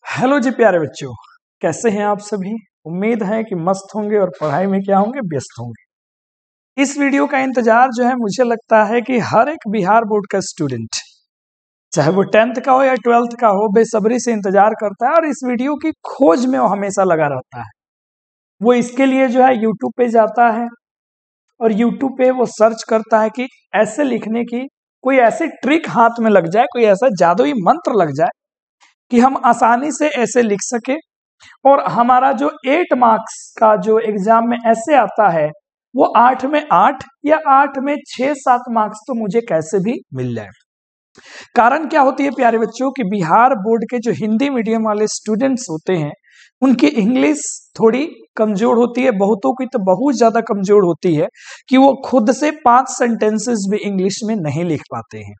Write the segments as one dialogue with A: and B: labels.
A: Hello जी प्यारे बच्चों, कैसे हैं आप सभी। उम्मीद है कि मस्त होंगे और पढ़ाई में क्या होंगे, व्यस्त होंगे। इस वीडियो का इंतजार जो है मुझे लगता है कि हर एक बिहार बोर्ड का स्टूडेंट, चाहे वो 10th का हो या 12th का हो, बेसब्री से इंतजार करता है और इस वीडियो की खोज में वो हमेशा लगा रहता है। वो इसके लिए जो है यूट्यूब पे जाता है और यूट्यूब पे वो सर्च करता है कि ऐसे लिखने की कोई ऐसी ट्रिक हाथ में लग जाए, कोई ऐसा जादुई मंत्र लग जाए कि हम आसानी से ऐसे लिख सके और हमारा जो 8 मार्क्स का जो एग्जाम में ऐसे आता है वो 8 में 8 या 8 में 6-7 मार्क्स तो मुझे कैसे भी मिल जाए। कारण क्या होती है प्यारे बच्चों कि बिहार बोर्ड के जो हिंदी मीडियम वाले स्टूडेंट्स होते हैं उनकी इंग्लिश थोड़ी कमजोर होती है, बहुतों की तो बहुत ज्यादा कमजोर होती है कि वो खुद से 5 सेंटेंसेस भी इंग्लिश में नहीं लिख पाते हैं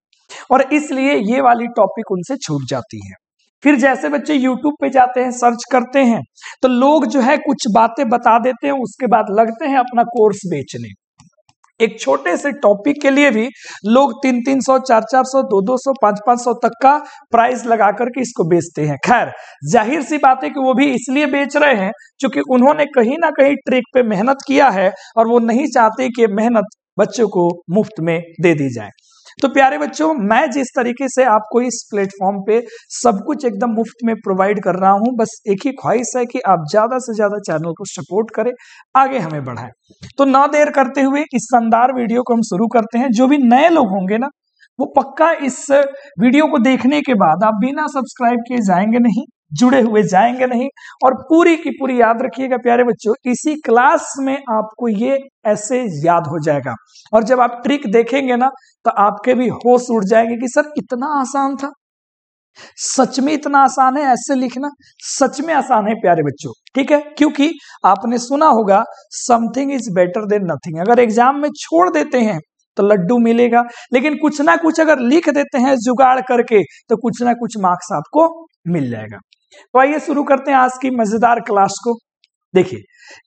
A: और इसलिए ये वाली टॉपिक उनसे छूट जाती है। फिर जैसे बच्चे YouTube पे जाते हैं, सर्च करते हैं तो लोग जो है कुछ बातें बता देते हैं, उसके बाद लगते हैं अपना कोर्स बेचने। एक छोटे से टॉपिक के लिए भी लोग 300-300, 400-400, 200-200, 500-500 तक का प्राइस लगा करके इसको बेचते हैं। खैर, जाहिर सी बात है कि वो भी इसलिए बेच रहे हैं क्योंकि उन्होंने कहीं ना कहीं ट्रिक पे मेहनत किया है और वो नहीं चाहते कि मेहनत बच्चों को मुफ्त में दे दी जाए। तो प्यारे बच्चों, मैं जिस तरीके से आपको इस प्लेटफॉर्म पे सब कुछ एकदम मुफ्त में प्रोवाइड कर रहा हूं, बस एक ही ख्वाहिश है कि आप ज्यादा से ज्यादा चैनल को सपोर्ट करें, आगे हमें बढ़ाएं। तो ना देर करते हुए इस शानदार वीडियो को हम शुरू करते हैं। जो भी नए लोग होंगे ना, वो पक्का इस वीडियो को देखने के बाद आप बिना सब्सक्राइब किए जाएंगे नहीं, जुड़े हुए जाएंगे नहीं। और पूरी की पूरी याद रखिएगा प्यारे बच्चों, इसी क्लास में आपको ये ऐसे याद हो जाएगा और जब आप ट्रिक देखेंगे ना तो आपके भी होश उड़ जाएंगे कि सर इतना आसान था, सच में इतना आसान है ऐसे लिखना। सच में आसान है प्यारे बच्चों, ठीक है, क्योंकि आपने सुना होगा something is better then nothing. अगर एग्जाम में छोड़ देते हैं तो लड्डू मिलेगा, लेकिन कुछ ना कुछ अगर लिख देते हैं जुगाड़ करके तो कुछ ना कुछ मार्क्स आपको मिल जाएगा। तो आइए शुरू करते हैं आज की मजेदार क्लास को। देखिए,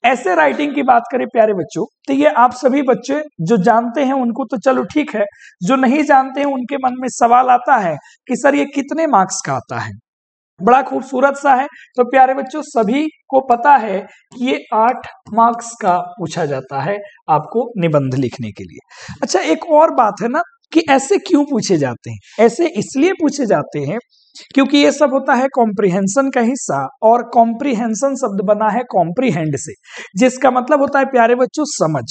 A: ऐसे राइटिंग की बात करें प्यारे बच्चों तो ये आप सभी बच्चे जो जानते हैं उनको तो चलो ठीक है, जो नहीं जानते हैं उनके मन में सवाल आता है कि सर ये कितने मार्क्स का आता है। बड़ा खूबसूरत सा है। तो प्यारे बच्चों, सभी को पता है कि ये 8 मार्क्स का पूछा जाता है आपको निबंध लिखने के लिए। अच्छा, एक और बात है ना कि ऐसे क्यों पूछे जाते हैं। ऐसे इसलिए पूछे जाते हैं क्योंकि ये सब होता है कॉम्प्रिहेंशन का हिस्सा, और कॉम्प्रिहेंशन शब्द बना है कॉम्प्रिहेंड से, जिसका मतलब होता है प्यारे बच्चों समझ।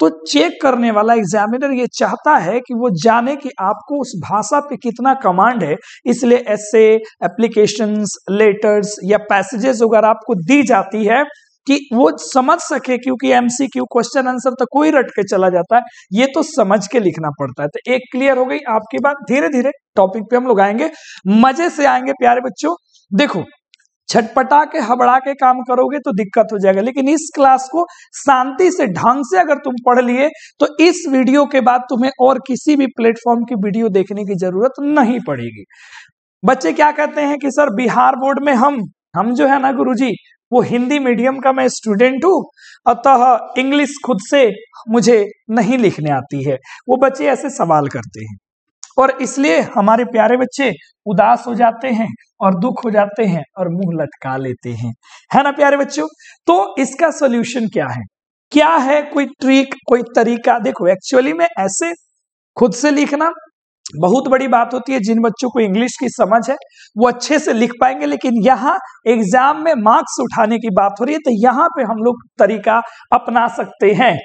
A: तो चेक करने वाला एग्जामिनर ये चाहता है कि वो जाने कि आपको उस भाषा पे कितना कमांड है, इसलिए ऐसे एप्लीकेशंस, लेटर्स या पैसेजेस अगर आपको दी जाती है कि वो समझ सके, क्योंकि एमसीक्यू क्वेश्चन आंसर तो कोई रट के चला जाता है, ये तो समझ के लिखना पड़ता है। तो एक क्लियर हो गई आपकी बात। धीरे धीरे टॉपिक पे हम लोग आएंगे, मजे से आएंगे प्यारे बच्चों। देखो, छटपटा के हबड़ा के काम करोगे तो दिक्कत हो जाएगा, लेकिन इस क्लास को शांति से ढंग से अगर तुम पढ़ लिए तो इस वीडियो के बाद तुम्हें और किसी भी प्लेटफॉर्म की वीडियो देखने की जरूरत नहीं पड़ेगी। बच्चे क्या कहते हैं कि सर बिहार बोर्ड में हम जो है ना गुरुजी, वो हिंदी मीडियम का मैं स्टूडेंट हूं, अतः इंग्लिश खुद से मुझे नहीं लिखने आती है। वो बच्चे ऐसे सवाल करते हैं और इसलिए हमारे प्यारे बच्चे उदास हो जाते हैं और दुख हो जाते हैं और मुंह लटका लेते हैं, है ना प्यारे बच्चों। तो इसका सोल्यूशन क्या है, क्या है कोई ट्रिक, कोई तरीका। देखो, एक्चुअली में ऐसे खुद से लिखना बहुत बड़ी बात होती है। जिन बच्चों को इंग्लिश की समझ है वो अच्छे से लिख पाएंगे, लेकिन यहाँ एग्जाम में मार्क्स उठाने की बात हो रही है तो यहाँ पे हम लोग तरीका अपना सकते हैं।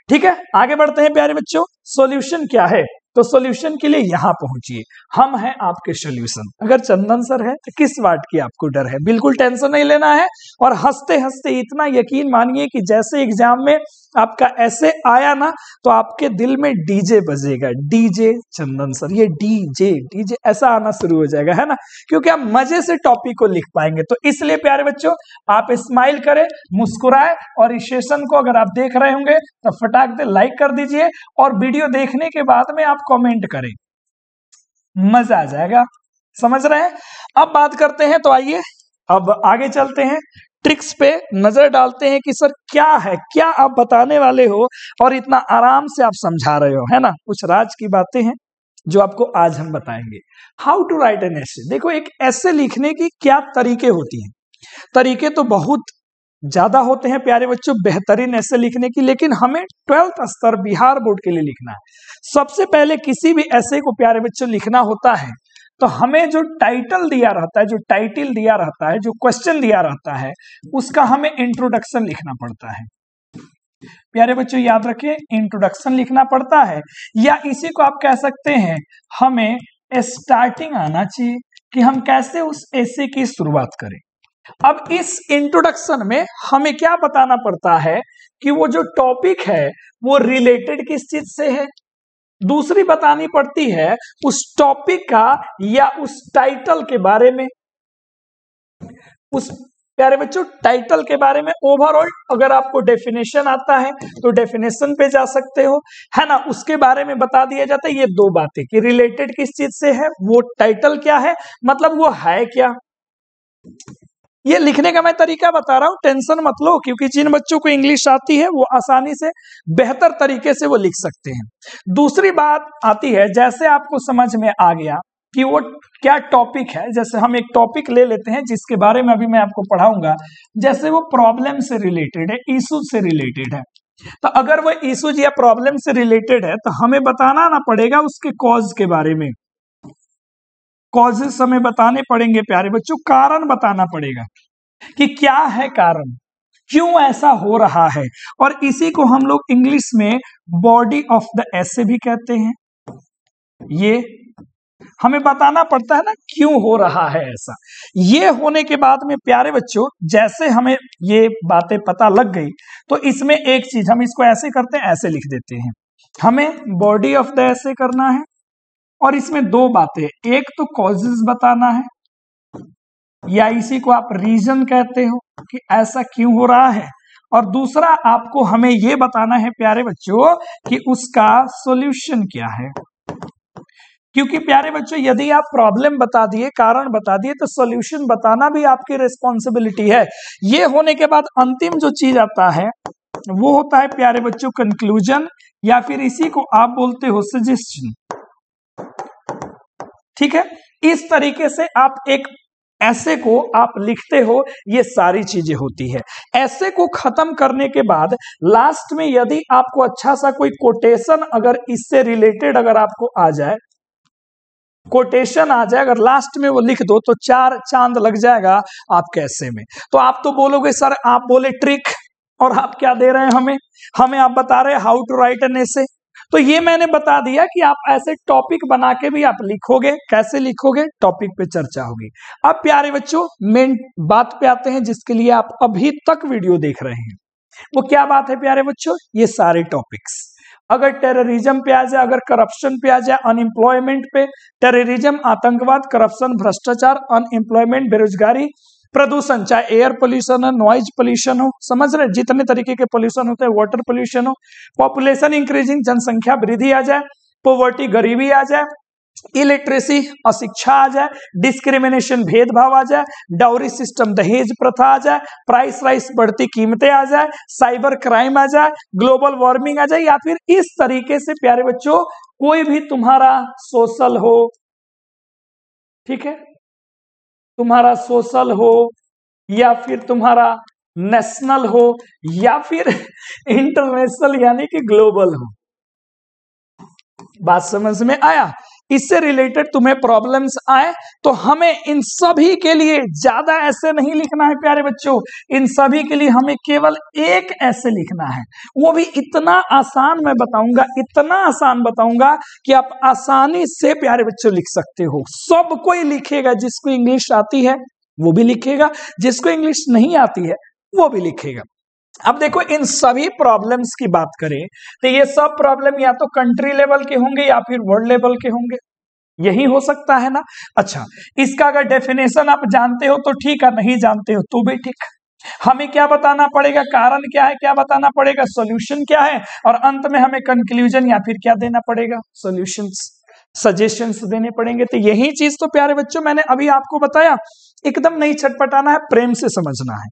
A: ठीक है, आगे बढ़ते हैं प्यारे बच्चों। सॉल्यूशन क्या है, तो सॉल्यूशन के लिए यहाँ पहुंचिए, हम हैं आपके सॉल्यूशन। अगर चंदन सर है तो किस बात की आपको डर है, बिल्कुल टेंशन नहीं लेना है और हंसते हंसते इतना यकीन मानिए कि जैसे एग्जाम में आपका ऐसे आया ना तो आपके दिल में डीजे बजेगा, डीजे चंदन सर, ये डीजे डीजे ऐसा आना शुरू हो जाएगा, है ना, क्योंकि आप मजे से टॉपिक को लिख पाएंगे। तो इसलिए प्यारे बच्चों आप स्माइल करें, मुस्कुराए और इस सेशन को अगर आप देख रहे होंगे तो फटाक से लाइक कर दीजिए और वीडियो देखने के बाद में आप कमेंट करें, मजा आ जाएगा, समझ रहे हैं। अब बात करते हैं, तो आइए अब आगे चलते हैं, ट्रिक्स पे नजर डालते हैं कि सर क्या है, क्या आप बताने वाले हो और इतना आराम से आप समझा रहे हो, है ना, कुछ राज की बातें हैं जो आपको आज हम बताएंगे। How to write an essay. देखो, एक एसे लिखने की क्या तरीके होती हैं। तरीके तो बहुत ज्यादा होते हैं प्यारे बच्चों बेहतरीन ऐसे लिखने की, लेकिन हमें 12th स्तर बिहार बोर्ड के लिए लिखना है। सबसे पहले किसी भी ऐसे को प्यारे बच्चों लिखना होता है तो हमें जो टाइटल दिया रहता है, जो टाइटल दिया रहता है, जो क्वेश्चन दिया रहता है, उसका हमें इंट्रोडक्शन लिखना पड़ता है। प्यारे बच्चों याद रखें, इंट्रोडक्शन लिखना पड़ता है, या इसी को आप कह सकते हैं हमें स्टार्टिंग आना चाहिए कि हम कैसे उस ऐसे की शुरुआत करें। अब इस इंट्रोडक्शन में हमें क्या बताना पड़ता है कि वो जो टॉपिक है वो रिलेटेड किस चीज से है। दूसरी बतानी पड़ती है उस टॉपिक का या उस टाइटल के बारे में, उस प्यारे बच्चों टाइटल के बारे में। ओवरऑल अगर आपको डेफिनेशन आता है तो डेफिनेशन पे जा सकते हो, है ना। उसके बारे में बता दिया जाता है ये दो बातें कि रिलेटेड किस चीज से है, वो टाइटल क्या है, मतलब वो है क्या। ये लिखने का मैं तरीका बता रहा हूं, टेंशन मत लो, क्योंकि जिन बच्चों को इंग्लिश आती है वो आसानी से बेहतर तरीके से वो लिख सकते हैं। दूसरी बात आती है, जैसे आपको समझ में आ गया कि वो क्या टॉपिक है, जैसे हम एक टॉपिक ले लेते हैं जिसके बारे में अभी मैं आपको पढ़ाऊंगा, जैसे वो प्रॉब्लम से रिलेटेड है, इशूज से रिलेटेड है। तो अगर वो इशूज या प्रॉब्लम से रिलेटेड है तो हमें बताना ना पड़ेगा उसके कॉज के बारे में। कॉजेस हमें बताने पड़ेंगे प्यारे बच्चों, कारण बताना पड़ेगा कि क्या है कारण, क्यों ऐसा हो रहा है। और इसी को हम लोग इंग्लिश में बॉडी ऑफ द एसे भी कहते हैं। ये हमें बताना पड़ता है ना क्यों हो रहा है ऐसा। ये होने के बाद में प्यारे बच्चों जैसे हमें ये बातें पता लग गई तो इसमें एक चीज हम इसको ऐसे करते हैं, ऐसे लिख देते हैं। हमें बॉडी ऑफ द एसे करना है और इसमें दो बातें, एक तो कॉजेस बताना है या इसी को आप रीजन कहते हो कि ऐसा क्यों हो रहा है, और दूसरा आपको हमें ये बताना है प्यारे बच्चों कि उसका सॉल्यूशन क्या है। क्योंकि प्यारे बच्चों यदि आप प्रॉब्लम बता दिए, कारण बता दिए, तो सॉल्यूशन बताना भी आपकी रिस्पॉन्सिबिलिटी है। ये होने के बाद अंतिम जो चीज आता है वो होता है प्यारे बच्चों कंक्लूजन, या फिर इसी को आप बोलते हो सजेशन। ठीक है, इस तरीके से आप एक ऐसे को आप लिखते हो, ये सारी चीजें होती है। ऐसे को खत्म करने के बाद लास्ट में यदि आपको अच्छा सा कोई कोटेशन अगर इससे रिलेटेड अगर आपको आ जाए, कोटेशन आ जाए, अगर लास्ट में वो लिख दो तो 4 चांद लग जाएगा आपके ऐसे में। तो आप तो बोलोगे सर आप बोले ट्रिक, और आप क्या दे रहे हैं हमें आप बता रहे हैं how to write an essay. तो ये मैंने बता दिया कि आप ऐसे टॉपिक बना के भी आप लिखोगे। कैसे लिखोगे, टॉपिक पे चर्चा होगी। अब प्यारे बच्चों मेन बात पे आते हैं जिसके लिए आप अभी तक वीडियो देख रहे हैं। वो क्या बात है प्यारे बच्चों, ये सारे टॉपिक्स। अगर टेररिज्म पे आ जाए, अगर करप्शन पे आ जाए, अनएम्प्लॉयमेंट पे, टेररिज्म, आतंकवाद, करप्शन, भ्रष्टाचार, अनएम्प्लॉयमेंट, बेरोजगारी, प्रदूषण, चाहे एयर पोल्यूशन हो, नॉइज पोल्यूशन हो, समझ रहे जितने तरीके के पोल्यूशन होते हैं, वाटर पोल्यूशन हो, पॉपुलेशन इंक्रीजिंग, जनसंख्या वृद्धि आ जाए, पॉवर्टी गरीबी आ जाए, इलिटरेसी अशिक्षा आ जाए, डिस्क्रिमिनेशन भेदभाव आ जाए, डाउरी सिस्टम दहेज प्रथा आ जाए, प्राइस राइस बढ़ती कीमतें आ जाए, साइबर क्राइम आ जाए, ग्लोबल वार्मिंग आ जाए, या फिर इस तरीके से प्यारे बच्चों कोई भी तुम्हारा सोशल हो, ठीक है, तुम्हारा सोशल हो या फिर तुम्हारा नेशनल हो या फिर इंटरनेशनल यानी कि ग्लोबल हो। बात समझ में आया। इससे रिलेटेड तुम्हें प्रॉब्लम्स आए तो हमें इन सभी के लिए ज्यादा ऐसे नहीं लिखना है प्यारे बच्चों, इन सभी के लिए हमें केवल एक ऐसे लिखना है। वो भी इतना आसान मैं बताऊंगा, इतना आसान बताऊंगा कि आप आसानी से प्यारे बच्चों लिख सकते हो। सब कोई लिखेगा, जिसको इंग्लिश आती है वो भी लिखेगा, जिसको इंग्लिश नहीं आती है वो भी लिखेगा। अब देखो इन सभी प्रॉब्लम्स की बात करें तो ये सब प्रॉब्लम या तो कंट्री लेवल के होंगे या फिर वर्ल्ड लेवल के होंगे, यही हो सकता है ना। अच्छा, इसका अगर डेफिनेशन आप जानते हो तो ठीक है, नहीं जानते हो तो भी ठीक। हमें क्या बताना पड़ेगा, कारण क्या है, क्या बताना पड़ेगा, सॉल्यूशन क्या है, और अंत में हमें कंक्लूजन या फिर क्या देना पड़ेगा, सॉल्यूशंस, सजेशंस देने पड़ेंगे। तो यही चीज तो प्यारे बच्चों मैंने अभी आपको बताया, एकदम नहीं छटपटाना है, प्रेम से समझना है।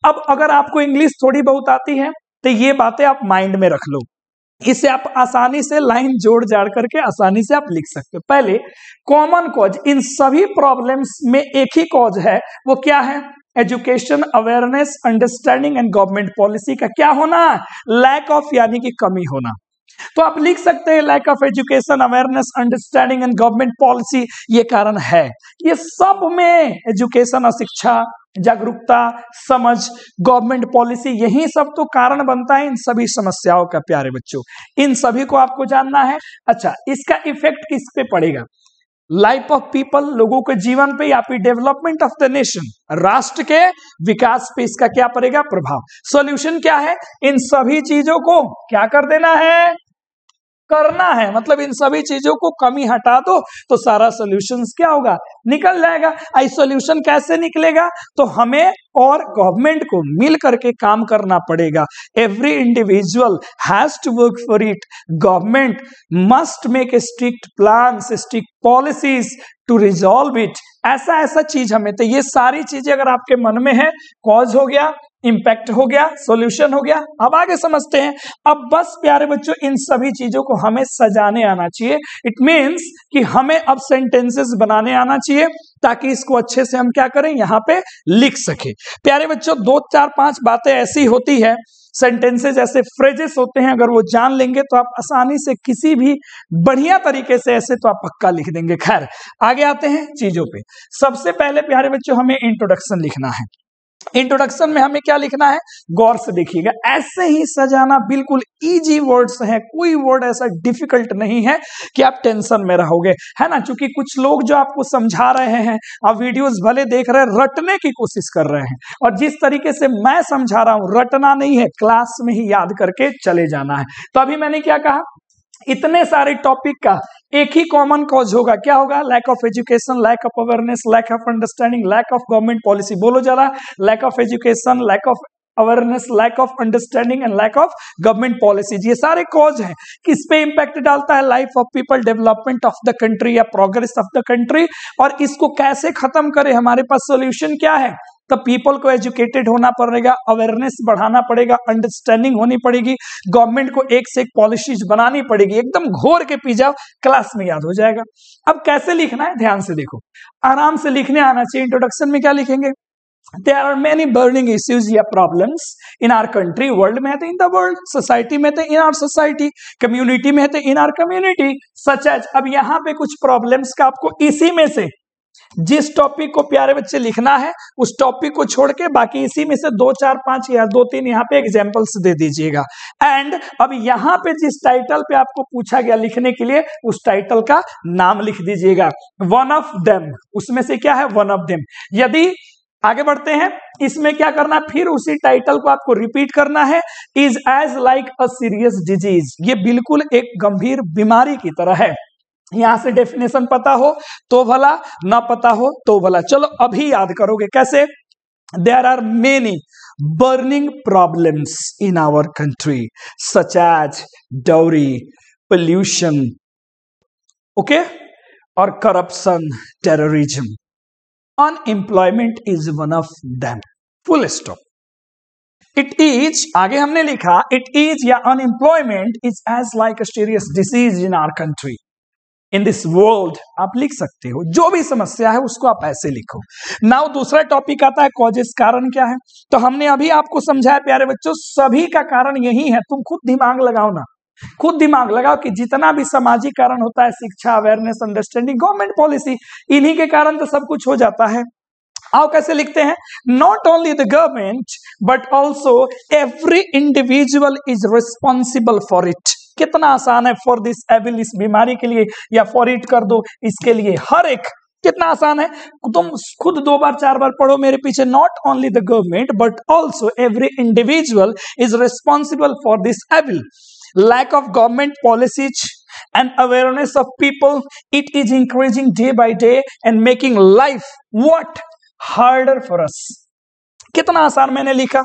A: अब अगर आपको इंग्लिश थोड़ी बहुत आती है तो ये बातें आप माइंड में रख लो इसे आप आसानी से लाइन जोड़ जाड़ करके आसानी से आप लिख सकते हो। पहले कॉमन कॉज, इन सभी प्रॉब्लम्स में एक ही कॉज है, वो क्या है? Education, awareness, understanding and government policy का क्या होना? लैक ऑफ, यानी कि कमी होना। तो आप लिख सकते हैं lack of education, awareness, understanding and government policy, ये कारण है। ये सब में एजुकेशन, शिक्षा, जागरूकता, समझ, गवर्नमेंट पॉलिसी, यही सब तो कारण बनता है इन सभी समस्याओं का प्यारे बच्चों। इन सभी को आपको जानना है। अच्छा, इसका इफेक्ट किस पे पड़ेगा? लाइफ ऑफ पीपल, लोगों के जीवन पे, या फिर डेवलपमेंट ऑफ द नेशन, राष्ट्र के विकास पे इसका क्या पड़ेगा? प्रभाव। सॉल्यूशन क्या है? इन सभी चीजों को क्या कर देना है? करना है। मतलब इन सभी चीजों को कमी हटा दो तो सारा सॉल्यूशन क्या होगा? निकल जाएगा। आई सॉल्यूशन कैसे निकलेगा? तो हमें और गवर्नमेंट को मिल करके काम करना पड़ेगा। Every individual has to work for it. Government must make a strict plan, strict policies to resolve it. ऐसा चीज हमें, तो ये सारी चीजें अगर आपके मन में है, कॉज हो गया, इंपैक्ट हो गया, सॉल्यूशन हो गया। अब आगे समझते हैं। अब बस प्यारे बच्चों इन सभी चीजों को हमें सजाने आना चाहिए। इट मीन्स कि हमें अब सेंटेंसेस बनाने आना चाहिए ताकि इसको अच्छे से हम क्या करें? यहाँ पे लिख सके। प्यारे बच्चों 2, 4, 5 बातें ऐसी होती है, सेंटेंसेस ऐसे फ्रेजेस होते हैं, अगर वो जान लेंगे तो आप आसानी से किसी भी बढ़िया तरीके से ऐसे तो आप पक्का लिख देंगे। खैर आगे आते हैं चीजों पे। सबसे पहले प्यारे बच्चों हमें इंट्रोडक्शन लिखना है। इंट्रोडक्शन में हमें क्या लिखना है? गौर से देखिएगा, ऐसे ही सजाना बिल्कुल इजी वर्ड्स है, कोई वर्ड ऐसा डिफिकल्ट नहीं है कि आप टेंशन में रहोगे, है ना। क्योंकि कुछ लोग जो आपको समझा रहे हैं, आप वीडियोस भले देख रहे हैं, रटने की कोशिश कर रहे हैं, और जिस तरीके से मैं समझा रहा हूं, रटना नहीं है, क्लास में ही याद करके चले जाना है। तो अभी मैंने क्या कहा? इतने सारे टॉपिक का एक ही कॉमन कॉज होगा। क्या होगा? Lack of education, lack of awareness, lack of understanding, lack of government policy. बोलो जरा, lack of education, lack of awareness, lack of understanding and lack of government policies. ये सारे कॉज हैं। किस पे इंपैक्ट डालता है? Life of people, development of the country या प्रोग्रेस ऑफ द कंट्री। और इसको कैसे खत्म करें? हमारे पास सॉल्यूशन क्या है? तो पीपल को एजुकेटेड होना पड़ेगा, अवेयरनेस बढ़ाना पड़ेगा, अंडरस्टैंडिंग होनी पड़ेगी, गवर्नमेंट को एक से एक पॉलिसीज बनानी पड़ेगी। एकदम घोर के पी जाओ, क्लास में याद हो जाएगा। अब कैसे लिखना है? ध्यान से देखो, आराम से लिखने आना चाहिए। इंट्रोडक्शन में क्या लिखेंगे? There are many burning issues या problems in our country, world में है तो in the world, सोसाइटी में तो in our society, कम्युनिटी में है तो in our community, such as। अब यहाँ पे कुछ प्रॉब्लम्स का आपको इसी में से जिस टॉपिक को प्यारे बच्चे लिखना है, उस टॉपिक को छोड़ के बाकी इसी में से 2, 4, 5 या 2, 3 यहाँ पे एग्जाम्पल्स दे दीजिएगा। एंड अब यहाँ पे जिस टाइटल पे आपको पूछा गया लिखने के लिए, उस टाइटल का नाम लिख दीजिएगा। वन ऑफ देम, उसमें से क्या है? One of them. यदि आगे बढ़ते हैं, इसमें क्या करना? फिर उसी टाइटल को आपको रिपीट करना है। Is as like a serious disease, ये बिल्कुल एक गंभीर बीमारी की तरह है। यहां से डेफिनेशन पता हो तो भला, ना पता हो तो भला। चलो अभी याद करोगे कैसे? There are many burning problems in our country such as dowry, pollution, okay, और corruption, terrorism, unemployment is one of them. Full stop. It is, आगे हमने लिखा इट इज या unemployment is as like a serious disease in our country, in this world. आप लिख सकते हो, जो भी समस्या है उसको आप ऐसे लिखो। नाउ दूसरा टॉपिक आता है कॉजेस, कारण क्या है? तो हमने अभी आपको समझाया प्यारे बच्चों, सभी का कारण यही है। तुम खुद दिमाग लगाओ ना, खुद दिमाग लगाओ कि जितना भी सामाजिक कारण होता है, शिक्षा, अवेयरनेस, अंडरस्टैंडिंग, गवर्नमेंट पॉलिसी, इन्हीं के कारण तो सब कुछ हो जाता है। आओ कैसे लिखते हैं? Not only the government but also every individual is responsible for it. कितना आसान है, फॉर दिस एविल, इस बीमारी के लिए, या फॉर इट कर दो, इसके लिए, हर एक। कितना आसान है, तुम खुद 2 बार 4 बार पढ़ो मेरे पीछे। Not only the government but also every individual is responsible for this evil. Lack of government policies and awareness of people, it is increasing day by day and making life what? Harder for us. कितना आसान मैंने लिखा।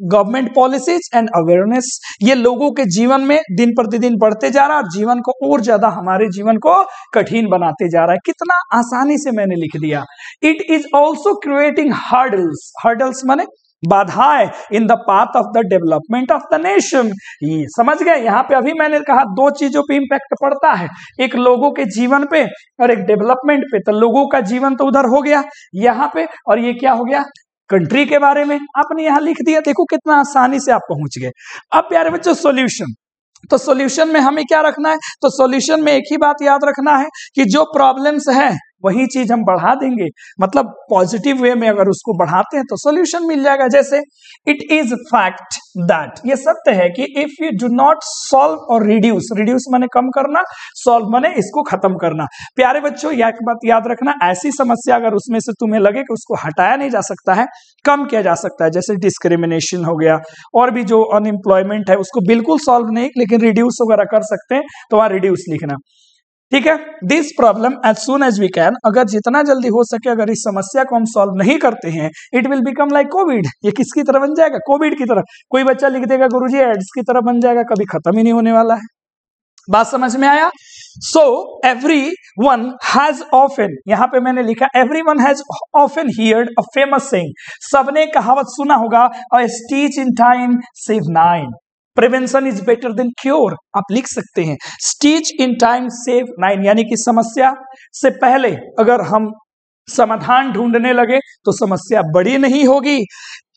A: Government policies and awareness, ये लोगों के जीवन में दिन प्रतिदिन बढ़ते जा रहा है और जीवन को और ज्यादा, हमारे जीवन को कठिन बनाते जा रहा है। कितना आसानी से मैंने लिख दिया। It is also creating hurdles, hurdles माने बाधाएं in the path of the development of the nation. ये समझ गए? यहाँ पे अभी मैंने कहा दो चीजों पे इंपैक्ट पड़ता है, एक लोगों के जीवन पे और एक डेवलपमेंट पे। तो लोगों का जीवन तो उधर हो गया यहाँ पे, और ये क्या हो गया, कंट्री के बारे में आपने यहाँ लिख दिया। देखो कितना आसानी से आप पहुंच गए। अब प्यारे बच्चों सॉल्यूशन, तो सॉल्यूशन में हमें क्या रखना है, तो सॉल्यूशन में एक ही बात याद रखना है कि जो प्रॉब्लम्स है वही चीज हम बढ़ा देंगे, मतलब पॉजिटिव वे में अगर उसको बढ़ाते हैं तो सॉल्यूशन मिल जाएगा। जैसे इट इज फैक्ट दैट, ये सत्य है कि if you do not solve और रिड्यूस, रिड्यूस माने कम करना, सॉल्व माने इसको खत्म करना। प्यारे बच्चों एक बात याद रखना, ऐसी समस्या अगर उसमें से तुम्हें लगे कि उसको हटाया नहीं जा सकता है, कम किया जा सकता है, जैसे डिस्क्रिमिनेशन हो गया और भी जो अनएम्प्लॉयमेंट है उसको बिल्कुल सॉल्व नहीं लेकिन रिड्यूस वगैरह कर सकते हैं, तो वहां रिड्यूस लिखना। ठीक है, this problem as soon as we can, अगर जितना जल्दी हो सके अगर इस समस्या को हम सॉल्व नहीं करते हैं, it will become like Covid, ये किसकी तरह बन जाएगा, कोविड की तरह। कोई बच्चा लिख देगा गुरुजी एड्स की तरह बन जाएगा, कभी खत्म ही नहीं होने वाला है। बात समझ में आया? So everyone has often, यहां पे मैंने लिखा everyone has often heard a famous saying, सबने कहावत सुना होगा, a stitch in time save 9, prevention is better than cure. आप लिख सकते हैं स्टीच इन टाइम सेव 9, यानी कि समस्या से पहले अगर हम समाधान ढूंढने लगे तो समस्या बड़ी नहीं होगी।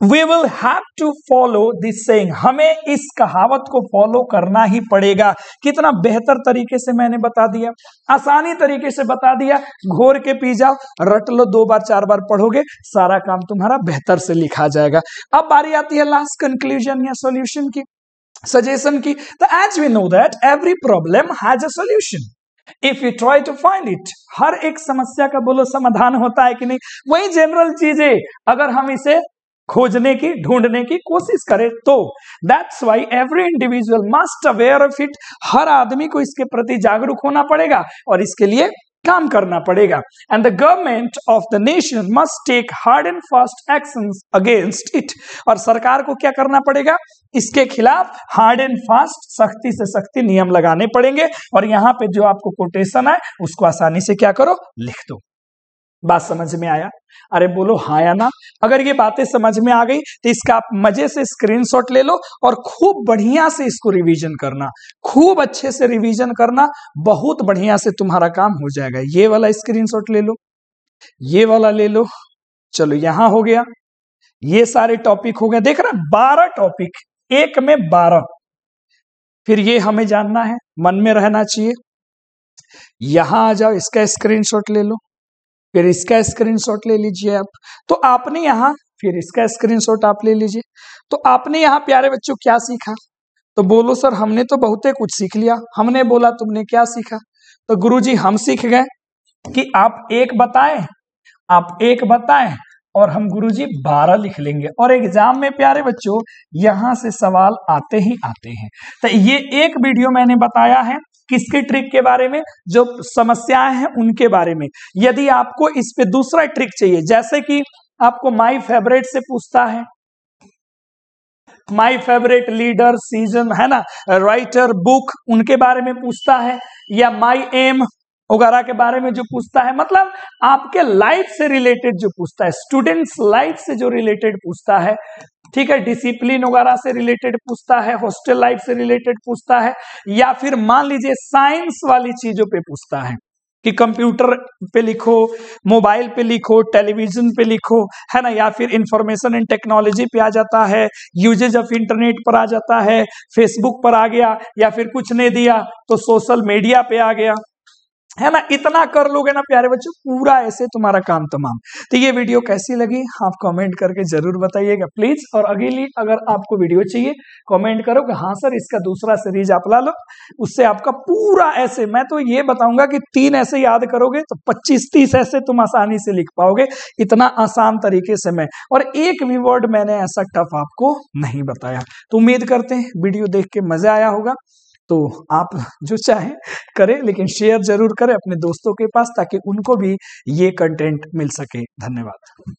A: We will have to follow this saying, हमें इस कहावत को फॉलो करना ही पड़ेगा। कितना बेहतर तरीके से मैंने बता दिया, आसानी तरीके से बता दिया, घोर के पी जाओ, रट लो, 2 बार 4 बार पढ़ोगे, सारा काम तुम्हारा बेहतर से लिखा जाएगा। अब बारी आती है लास्ट कंक्लूजन या सॉल्यूशन की, सजेशन की। तो as we know that every problem has a solution if you try to find it, हर एक समस्या का बोलो समाधान होता है कि नहीं, वही जनरल चीजें अगर हम इसे खोजने की ढूंढने की कोशिश करें तो that's why every individual must aware of it, हर आदमी को इसके प्रति जागरूक होना पड़ेगा और इसके लिए काम करना पड़ेगा। And the government of the nation must take hard and fast actions against it, और सरकार को क्या करना पड़ेगा, इसके खिलाफ हार्ड एंड फास्ट, सख्ती से सख्ती नियम लगाने पड़ेंगे। और यहाँ पे जो आपको कोटेशन है उसको आसानी से क्या करो, लिख दो। बात समझ में आया? अरे बोलो हाँ या ना। अगर ये बातें समझ में आ गई तो इसका आप मजे से स्क्रीनशॉट ले लो और खूब बढ़िया से इसको रिवीजन करना, खूब अच्छे से रिवीजन करना, बहुत बढ़िया से तुम्हारा काम हो जाएगा। ये वाला स्क्रीनशॉट ले लो, ये वाला ले लो, चलो यहां हो गया, ये सारे टॉपिक हो गए, देख रहा 12 टॉपिक, एक में 12। फिर ये हमें जानना है, मन में रहना चाहिए। यहां आ जाओ, इसका स्क्रीनशॉट ले लो, फिर इसका स्क्रीनशॉट ले लीजिए आप। तो आपने यहाँ, फिर इसका स्क्रीनशॉट आप ले लीजिए। तो आपने यहाँ प्यारे बच्चों क्या सीखा? तो बोलो सर हमने तो बहुते कुछ सीख लिया। हमने बोला तुमने क्या सीखा? तो गुरुजी हम सीख गए कि आप एक बताएं और हम गुरुजी 12 लिख लेंगे, और एग्जाम में प्यारे बच्चों यहां से सवाल आते ही आते हैं। तो ये एक वीडियो मैंने बताया है किसके ट्रिक के बारे में, जो समस्याएं हैं उनके बारे में। यदि आपको इस पे दूसरा ट्रिक चाहिए, जैसे कि आपको माय फेवरेट से पूछता है, माय फेवरेट लीडर, सीजन है ना, राइटर, बुक, उनके बारे में पूछता है, या माय एम वगैरह के बारे में जो पूछता है, मतलब आपके लाइफ से रिलेटेड जो पूछता है, स्टूडेंट्स लाइफ से जो रिलेटेड पूछता है, ठीक है, डिसिप्लिन वगैरह से रिलेटेड पूछता है, हॉस्टल लाइफ से रिलेटेड पूछता है, या फिर मान लीजिए साइंस वाली चीजों पे पूछता है कि कंप्यूटर पे लिखो, मोबाइल पे लिखो, टेलीविजन पे लिखो, है ना, या फिर इंफॉर्मेशन एंड टेक्नोलॉजी पे आ जाता है, यूजेज ऑफ इंटरनेट पर आ जाता है, फेसबुक पर आ गया, या फिर कुछ नहीं दिया तो सोशल मीडिया पे आ गया, है ना। इतना कर लोगे ना प्यारे बच्चों, पूरा ऐसे तुम्हारा काम तमाम। तो ये वीडियो कैसी लगी आप कमेंट करके जरूर बताइएगा प्लीज। और अगली अगर आपको वीडियो चाहिए कमेंट करो कि हाँ सर इसका दूसरा सीरीज आप ला लो, उससे आपका पूरा ऐसे, मैं तो ये बताऊंगा कि 3 ऐसे याद करोगे तो 25-30 ऐसे तुम आसानी से लिख पाओगे, इतना आसान तरीके से मैं, और एक भी वर्ड मैंने ऐसा टफ आपको नहीं बताया। तो उम्मीद करते हैं वीडियो देख के मजा आया होगा। तो आप जो चाहें करें, लेकिन शेयर जरूर करें अपने दोस्तों के पास ताकि उनको भी ये कंटेंट मिल सके। धन्यवाद।